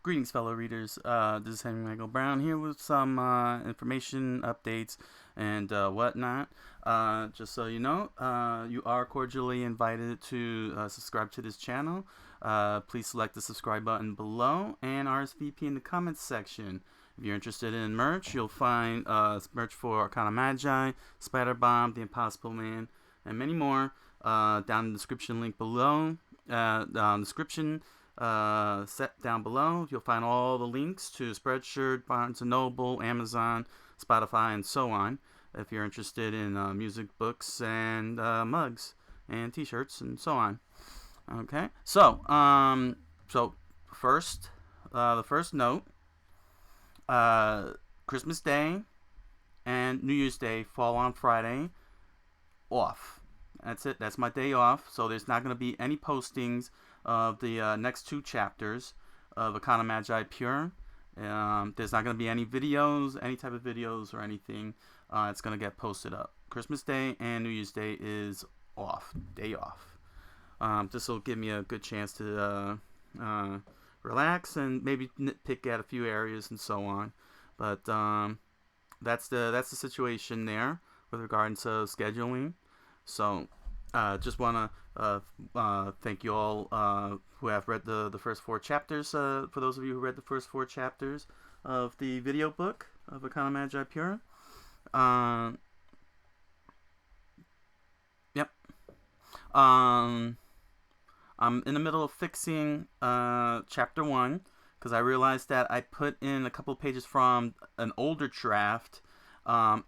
Greetings, fellow readers. This is Henry Michael Brown here with some information, updates, and whatnot. Just so you know, you are cordially invited to subscribe to this channel. Please select the subscribe button below and RSVP in the comments section. If you're interested in merch, you'll find merch for Arcana Magi, Splatterbomb, The Impossible Man, and many more down in the description link below. Description set down below. You'll find all the links to Spreadshirt, Barnes & Noble, Amazon, Spotify, and so on. If you're interested in music, books, and mugs, and t-shirts, and so on. Okay, so first, the first note, Christmas Day and New Year's Day fall on Friday, off. That's it. That's my day off. So there's not going to be any postings of the next two chapters of Arcana Magi Pure. There's not going to be any videos, any type of videos or anything. It's going to get posted up. Christmas Day and New Year's Day is off. Day off. This will give me a good chance to relax and maybe nitpick at a few areas and so on. But that's the situation there with regards to scheduling. So just want to thank you all who have read the first four chapters. For those of you who read the first four chapters of the video book of Arcana Magi Pure. Yep. I'm in the middle of fixing chapter 1 because I realized that I put in a couple of pages from an older draft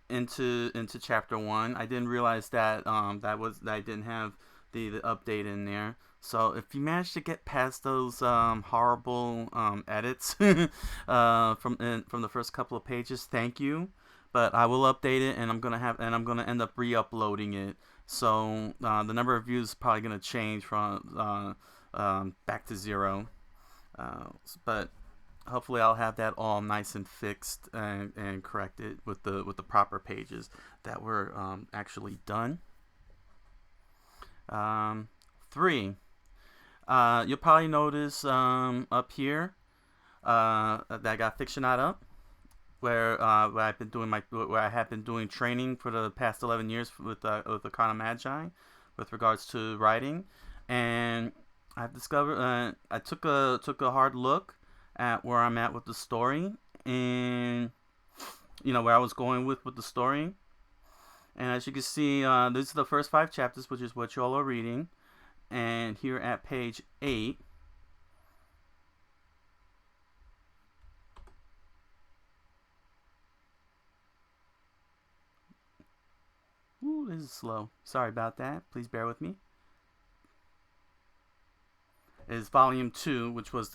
into chapter 1. I didn't realize that that I didn't have the update in there. So if you manage to get past those horrible edits from the first couple of pages, thank you. But I will update it, and I'm gonna end up re-uploading it. So the number of views is probably gonna change from back to 0. But hopefully I'll have that all nice and fixed and corrected with the proper pages that were actually done. 3. You'll probably notice up here that I got Fiction Not Up, where I have been doing training for the past 11 years with Arcana Magi with regards to writing, and I've discovered I took a hard look at where I'm at with the story, and where I was going with the story. And as you can see, these are the first 5 chapters, which is what you all are reading. And here at page 8, ooh, this is slow. Sorry about that. Please bear with me. Is volume 2, which is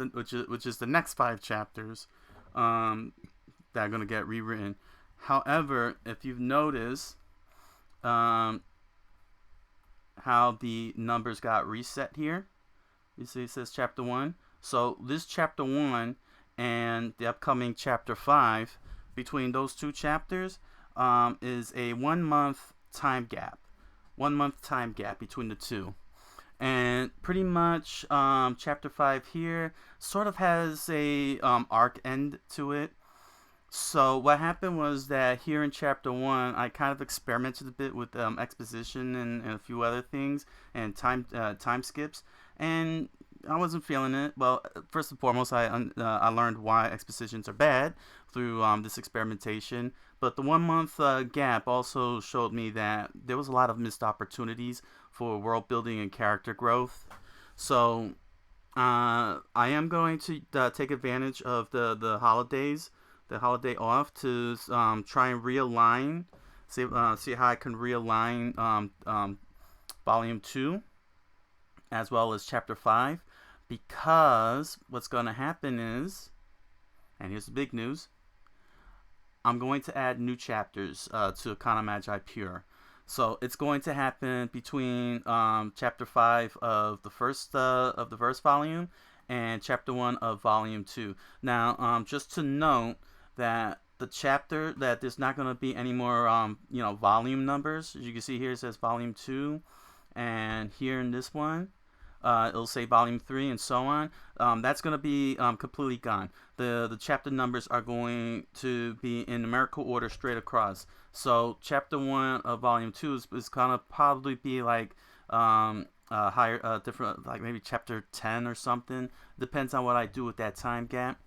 the next 5 chapters that are going to get rewritten. However, if you've noticed how the numbers got reset here, you see it says chapter 1. So this chapter 1 and the upcoming chapter 5, between those 2 chapters is a 1 month time gap. 1 month time gap between the 2. And pretty much chapter 5 here sort of has a arc end to it. So what happened was that here in chapter 1, I kind of experimented a bit with exposition and a few other things and time skips, and I wasn't feeling it. Well, first and foremost, I learned why expositions are bad through this experimentation. But the 1 month gap also showed me that there was a lot of missed opportunities for world building and character growth. So I am going to take advantage of the holidays, the holiday off, to try and realign, see how I can realign volume 2 as well as chapter 5, because what's going to happen is, and here's the big news, I'm going to add new chapters to Arcana Magi Pure. So it's going to happen between chapter 5 of the first volume and chapter 1 of volume 2. Now, just to note that the chapter, that there's not going to be any more volume numbers. As you can see here, it says volume 2, and here in this one, it'll say volume 3 and so on. That's going to be completely gone. The chapter numbers are going to be in numerical order straight across. So chapter 1 of volume 2 is going to probably be like higher, different, like maybe chapter 10 or something. Depends on what I do with that time gap.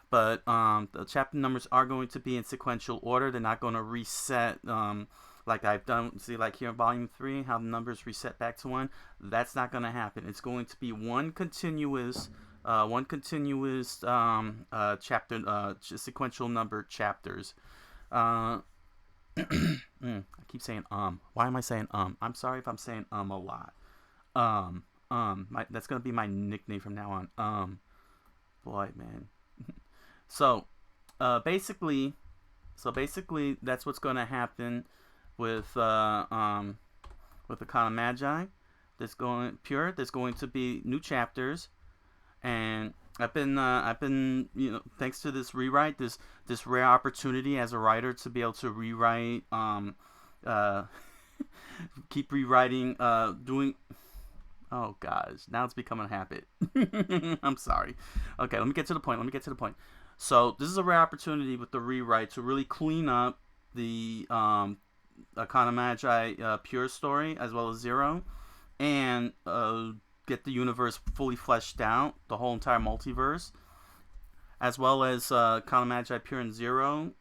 But the chapter numbers are going to be in sequential order. They're not going to reset like I've done. See, like here in volume 3, how the numbers reset back to 1. That's not going to happen. It's going to be one continuous chapter, sequential number chapters. I keep saying Why am I saying I'm sorry if I'm saying a lot. That's gonna be my nickname from now on. Boy, man. So basically, that's what's gonna happen with Arcana Magi. There's going to be new chapters, and I've been thanks to this rewrite, this rare opportunity as a writer to be able to rewrite, keep rewriting, doing. Oh gosh, now it's becoming a habit. I'm sorry. Okay, let me get to the point. So this is a rare opportunity with the rewrite to really clean up the Arcana Magi pure story as well as Zero, and get the universe fully fleshed out, the whole entire multiverse, as well as Arcana Magi pure and Zero.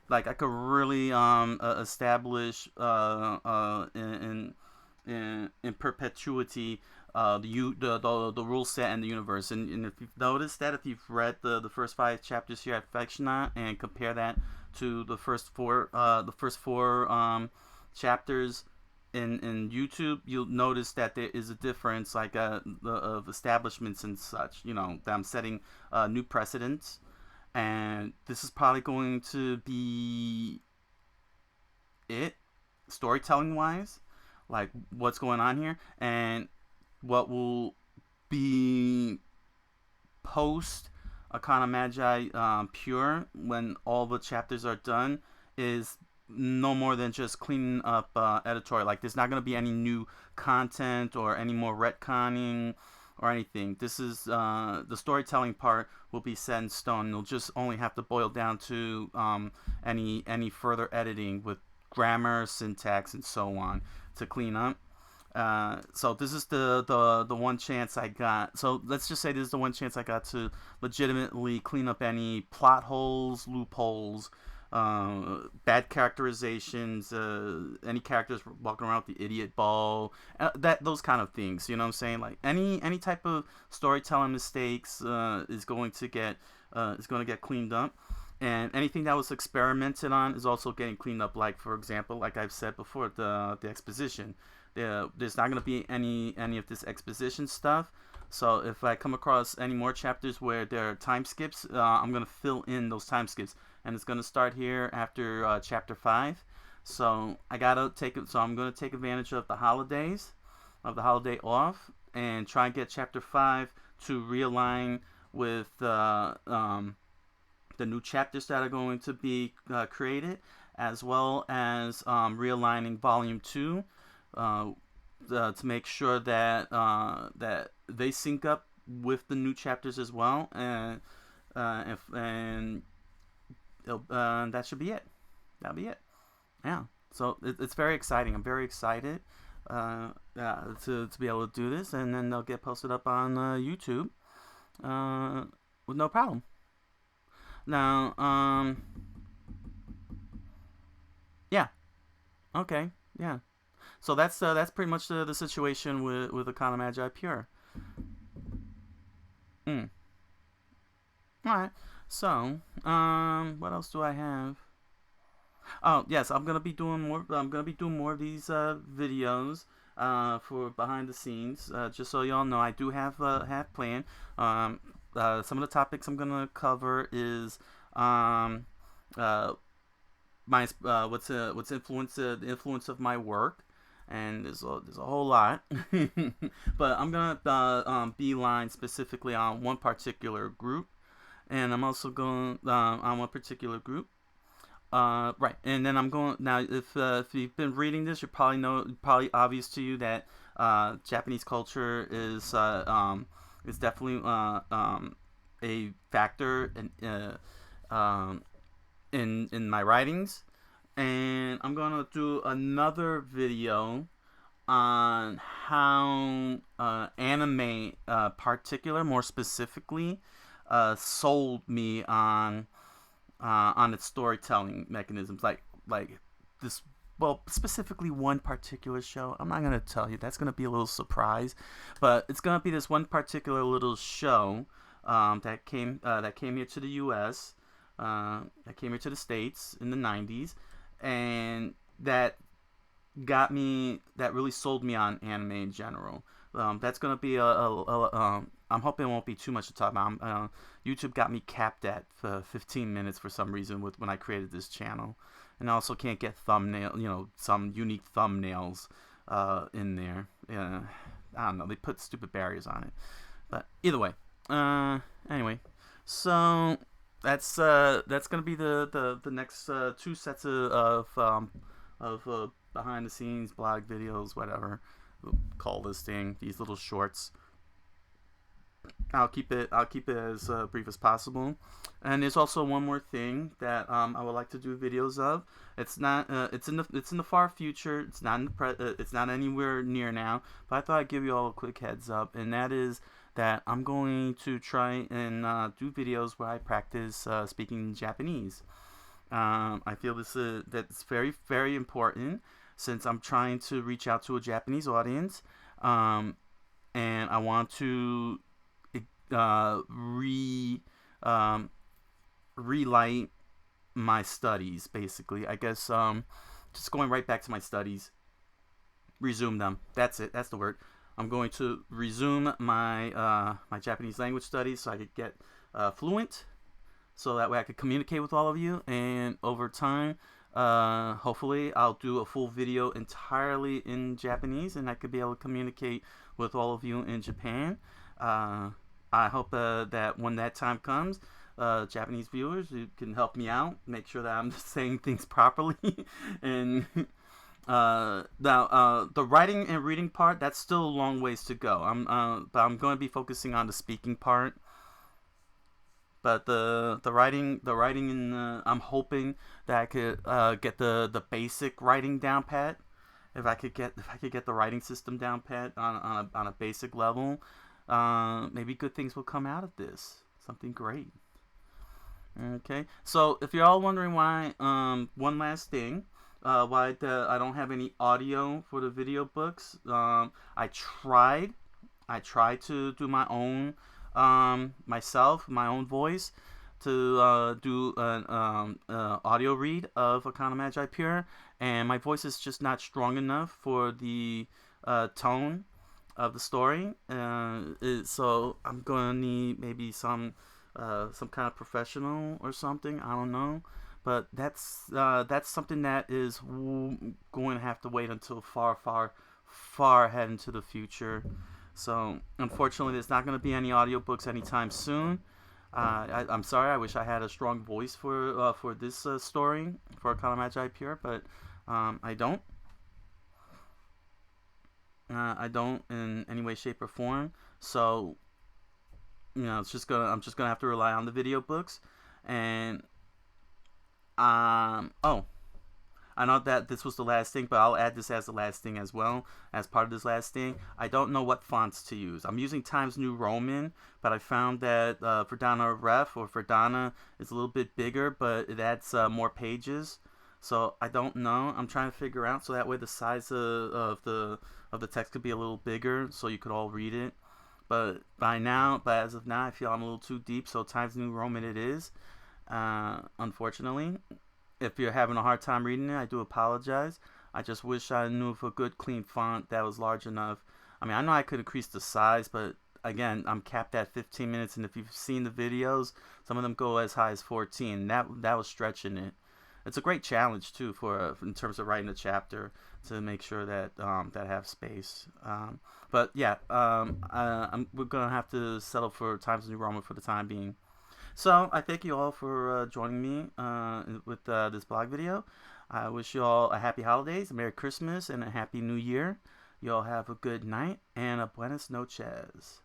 Like I could really establish in perpetuity the rule set and the universe. And if you've noticed that, if you've read the first 5 chapters here at Affectionate and compare that to the first four chapters in YouTube, you'll notice that there is a difference, like of establishments and such. That I'm setting new precedents, and this is probably going to be it, storytelling wise, like what's going on here. And what will be post Arcana Magi pure, when all the chapters are done, is no more than just cleaning up editorial. Like there's not going to be any new content or any more retconning or anything. This is the storytelling part will be set in stone. You'll just only have to boil down to any further editing with grammar, syntax, and so on to clean up. So this is the one chance I got. So let's just say this is the one chance I got to legitimately clean up any plot holes, loopholes, bad characterizations, any characters walking around with the idiot ball, those kind of things. You know what I'm saying? Like any type of storytelling mistakes is going to get cleaned up. And anything that was experimented on is also getting cleaned up. Like, for example, like I've said before, the exposition. There's not going to be any of this exposition stuff. So if I come across any more chapters where there are time skips, I'm going to fill in those time skips. And it's going to start here after chapter 5. So I'm going to take advantage of the holidays, of the holiday off, and try and get chapter 5 to realign with the new chapters that are going to be created, as well as realigning volume 2 to make sure that that they sync up with the new chapters as well, and that should be it. That'll be it. Yeah. So it's very exciting. I'm very excited to be able to do this, and then they'll get posted up on YouTube with no problem. Now, yeah. Okay. Yeah. So that's pretty much the situation with Arcana Magi Pure. All right. So, what else do I have? Oh, yes, I'm gonna be doing more of these videos for behind the scenes. Just so y'all know, I do have planned. Some of the topics I'm gonna cover is my what's influenced the influence of my work. And there's a whole lot, but I'm gonna beeline specifically on one particular group, and I'm also going on one particular group, right? And then I'm going now. If you've been reading this, probably obvious to you that Japanese culture is definitely a factor in my writings, and I'm gonna do another video on how anime, particular, more specifically, sold me on its storytelling mechanisms, like this. Well, specifically one particular show. I'm not gonna tell you. That's gonna be a little surprise, but it's gonna be this one particular little show that came here to the U.S. That came here to the States in the '90s, and that really sold me on anime in general. That's gonna be I'm hoping it won't be too much to talk about. YouTube got me capped at 15 minutes for some reason when I created this channel, and I also can't get some unique thumbnails in there. I don't know. They put stupid barriers on it, but either way. Anyway, so that's gonna be the next two sets of behind the scenes blog videos, whatever we'll call this thing, these little shorts. I'll keep it as brief as possible. And there's also one more thing that I would like to do videos of. It's not it's in the far future. It's not it's not anywhere near now. But I thought I'd give you all a quick heads up, and that is that I'm going to try and do videos where I practice speaking Japanese. I feel that's very, very important, since I'm trying to reach out to a Japanese audience, and I want to relight my studies, basically. I guess just going right back to my studies, resume them. That's it. That's the word. I'm going to resume my my Japanese language studies so I could get fluent, so that way I could communicate with all of you. And over time, hopefully I'll do a full video entirely in Japanese, and I could be able to communicate with all of you in Japan. I hope that when that time comes, Japanese viewers, you can help me out, make sure that I'm saying things properly. And now the writing and reading part, that's still a long ways to go. But I'm going to be focusing on the speaking part. But the writing in I'm hoping that I could get the basic writing down pat. If I could get the writing system down pat on a basic level, maybe good things will come out of this. Something great. Okay, so if you're all wondering why, one last thing, why I don't have any audio for the video books. I tried to do my own, myself, my own voice, to do an audio read of Arcana Magi Pure, and my voice is just not strong enough for the tone of the story. So I'm gonna need maybe some kind of professional or something. I don't know, but that's something that is going to have to wait until far ahead into the future. So unfortunately, there's not going to be any audiobooks anytime soon. I'm sorry. I wish I had a strong voice for this story for Arcana Magi Pure, but I don't. I don't in any way, shape, or form. So I'm just gonna have to rely on the video books. And oh, I know that this was the last thing, but I'll add this as the last thing as well, as part of this last thing. I don't know what fonts to use. I'm using Times New Roman, but I found that Verdana Ref or Verdana is a little bit bigger, but it adds more pages. So I don't know. I'm trying to figure out, so that way the size of the text could be a little bigger, so you could all read it. But as of now, I feel I'm a little too deep, so Times New Roman it is. Unfortunately, if you're having a hard time reading it, I do apologize. I just wish I knew of a good, clean font that was large enough. I mean, I know I could increase the size, but again, I'm capped at 15 minutes, and if you've seen the videos, some of them go as high as 14. That was stretching it. It's a great challenge too in terms of writing a chapter, to make sure that that have space. But yeah, we're gonna have to settle for Times New Roman for the time being. So I thank you all for joining me with this blog video. I wish you all a happy holidays, a Merry Christmas, and a Happy New Year. Y'all have a good night and a buenas noches.